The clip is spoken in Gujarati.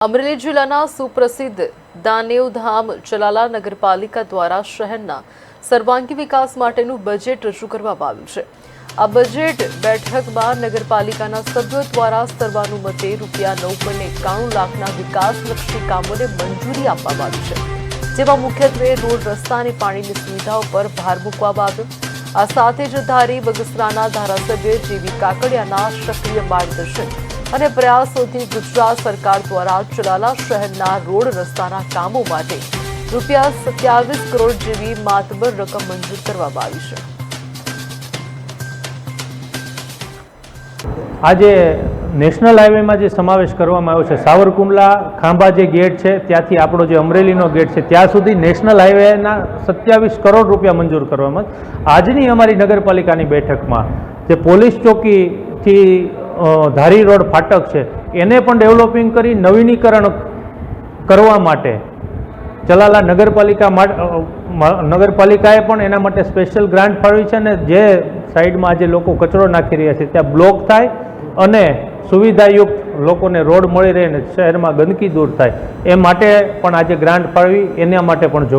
અમરેલી જિલ્લાના સુપ્રસિદ્ધ દાનેવધામ ચલાલા નગરપાલિકા દ્વારા શહેરના સર્વાંગી વિકાસ માટેનું બજેટ રજૂ કરવામાં આવ્યું છે। આ બજેટ બેઠકમાં નગરપાલિકાના સભ્યો દ્વારા સર્વાનુમતે ₹9.91 લાખના વિકાસલક્ષી કામોને મંજૂરી આપવામાં આવી છે, જેમાં મુખ્યત્વે રોડ, રસ્તા અને પાણીની સુવિધાઓ પર ભાર મૂકવામાં આવ્યો। આ સાથે જ ધારી બગસરાના ધારાસભ્ય જેવી કાકડિયાના સક્રિય માર્ગદર્શન અને પ્રયાસોથી ગુજરાત સરકાર દ્વારા ચલાલા શહેરના રોડ રસ્તાના કામો માટે ₹27 કરોડ જેવી માતબર રકમ મંજૂર કરવામાં આવી છે। આજે નેશનલ હાઈવેમાં જે સમાવેશ કરવામાં આવ્યો છે, સાવરકુંડલા ખાંભા જે ગેટ છે ત્યાંથી આપણો જે અમરેલીનો ગેટ છે ત્યાં સુધી નેશનલ હાઈવેના ₹27 કરોડ મંજૂર કરવામાં। આજની અમારી નગરપાલિકાની બેઠકમાં જે પોલીસ ચોકીથી ધારી રોડ ફાટક છે એને પણ ડેવલપિંગ કરી નવીનીકરણ કરવા માટે ચલાલા નગરપાલિકાએ પણ એના માટે સ્પેશિયલ ગ્રાન્ટ ફાળવી છે અને જે સાઈડમાં આજે લોકો કચરો નાખી રહ્યા છે ત્યાં બ્લોક થાય અને સુવિધાયુક્ત લોકોને રોડ મળી રહે અને શહેરમાં ગંદકી દૂર થાય એ માટે પણ આજે ગ્રાન્ટ ફાળવી એના માટે પણ જોગવાઈ